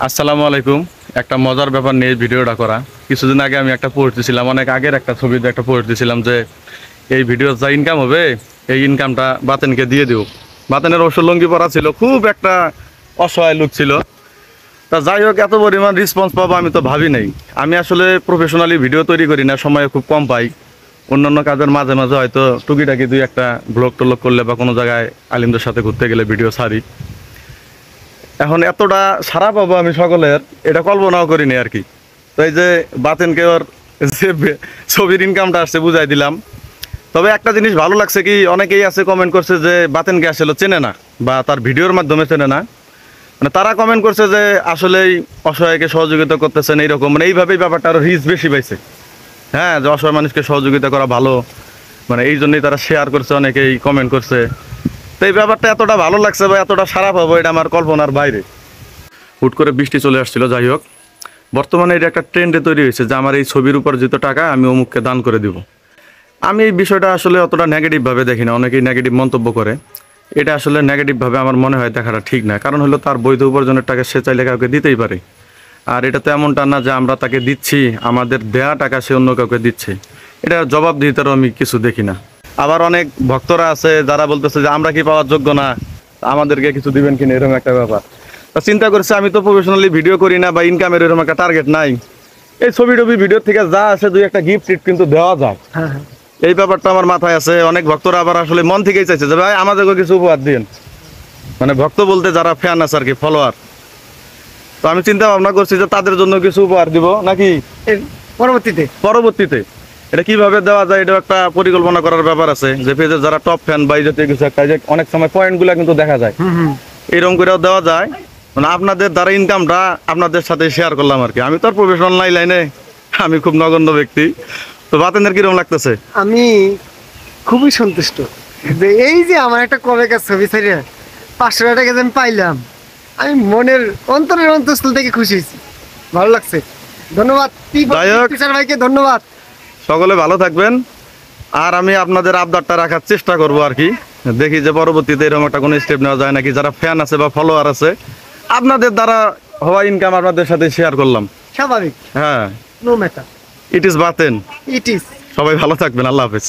আসসালামু আলাইকুম। একটা মজার ব্যাপার নিয়ে ভিডিওটা করা। কিছুদিন আগে আমি একটা পোস্ট দিছিলাম, অনেক আগের একটা ছবিতে একটা পোস্ট দিছিলাম যে এই ভিডিও যা ইনকাম হবে এই ইনকামটা বাতেনকে দিয়ে দিও। বাতেনের অবশ্য লুঙ্গি পরা ছিল, খুব একটা অসহায় লুক ছিল। তা যাই হোক, এত পরিমাণ রেসপন্স পাবো আমি তো ভাবি নাই। আমি আসলে প্রফেশনালি ভিডিও তৈরি করি না, সময় খুব কম পাই। অন্যান্য কাজের মাঝে মাঝে হয়তো টুকিটাকি দুই একটা ব্লগ টলগ করলে বা কোনো জায়গায় আলিমদের সাথে ঘুরতে গেলে ভিডিও ছাড়ি। এখন এতটা সারা পাবো আমি সকলের, এটা কল্পনাও করিনি আর কি। তো এই যে বাতেনকে ওর যে ছবির ইনকামটা আসছে বুঝাই দিলাম। তবে একটা জিনিস ভালো লাগছে কি, অনেকেই আছে কমেন্ট করছে যে বাতেনকে আসলে চেনে না বা তার ভিডিওর মাধ্যমে চেনে না। মানে তারা কমেন্ট করছে যে আসলেই অসহায়কে সহযোগিতা করতেছেন এইরকম, মানে এইভাবেই ব্যাপারটা আরো রিচ বেশি পাইছে। হ্যাঁ, যে অসহায় মানুষকে সহযোগিতা করা ভালো, মানে এই জন্যই তারা শেয়ার করছে, অনেকেই কমেন্ট করছে। তো এই ব্যাপারটা এতটা ভালো লাগছে বা এতটা সারা পাবো এটা আমার কল্পনার বাইরে। হুট করে বৃষ্টি চলে আসছিল। যাই হোক, বর্তমানে এটা একটা ট্রেন্ডে তৈরি হয়েছে যে আমার এই ছবির উপর যত টাকা আমি অমুককে দান করে দিব। আমি এই বিষয়টা আসলে অতটা নেগেটিভভাবে দেখি না, অনেকেই নেগেটিভ মন্তব্য করে। এটা আসলে নেগেটিভভাবে আমার মনে হয় দেখাটা ঠিক না, কারণ হলো তার বৈধ উপার্জনের টাকা সে চাইলে কাউকে দিতেই পারে। আর এটা তো এমনটা না যে আমরা তাকে দিচ্ছি, আমাদের দেয়া টাকা সে অন্য কাউকে দিচ্ছে। এটা জবাবদিহিতারও আমি কিছু দেখি না। আবার অনেক ভক্তরা আছে যারা বলতেছে যে আমরা কি পাওয়ার যোগ্য না, আমাদেরকে কিছু দিবেন কিনা, এরকম একটা ব্যাপার। তা চিন্তা করছে আমি তো প্রফেশনালি ভিডিও করি না বা ইনকামের এরকম একটা টার্গেট নাই। এই ছবি টবি ভিডিও থেকে যা আছে দুই একটা গিফট টিফট কিন্তু দেওয়া যায়। এই ব্যাপারটা আমার মাথায় আছে। অনেক ভক্তরা আবার আসলে মন থেকেই চাইছে যে ভাই আমাদেরকে কিছু উপহার দিন, মানে ভক্ত বলতে যারা ফ্যান আছে আর কি, ফলোয়ার। তো আমি চিন্তা ভাবনা করছি যে তাদের জন্য কিছু উপহার দিব নাকি পরবর্তীতে এটা কিভাবে দেওয়া যায়, এটা একটা পরিকল্পনা করার ব্যাপার আছে। যে পেজের যারা টপ ফ্যান বা এই জাতীয় কিছু একটা, যে অনেক সময় পয়েন্টগুলো কিন্তু দেখা যায়, এরকম করেও দেওয়া যায়। মানে আপনাদের দ্বারা ইনকামটা আপনাদের সাথে শেয়ার করলাম আর কি। আমি তো আর প্রফেশনাল নাই লাইনে, আমি খুব নগণ্য ব্যক্তি। তো বাতেনের কিরকম লাগতেছে? আমি খুবই সন্তুষ্ট যে এই যে আমার একটা কবেকার ছবি ছেড়ে 500 টাকা যে আমি পাইলাম, আমি মনের অন্তরের অন্তঃস্থল থেকে খুশি হয়েছি, ভালো লাগছে। ধন্যবাদ টিচার ভাইকে, ধন্যবাদ। সকলে ভালো থাকবেন। আর আমি আপনাদের আবদারটা রাখার চেষ্টা করব আর কি। দেখি যে পরবর্তীতে এরকম একটা কোনো স্টেপ নেওয়া যায় নাকি। যারা ফ্যান আছে বা ফলোয়ার আছে, আপনাদের দ্বারা হওয়া ইনকাম আপনাদের সাথে শেয়ার করলাম, স্বাভাবিক। হ্যাঁ, নো ম্যাটার, ইট ইজ বাতেন। It is. সবাই ভালো থাকবেন, আল্লাহ হাফেজ।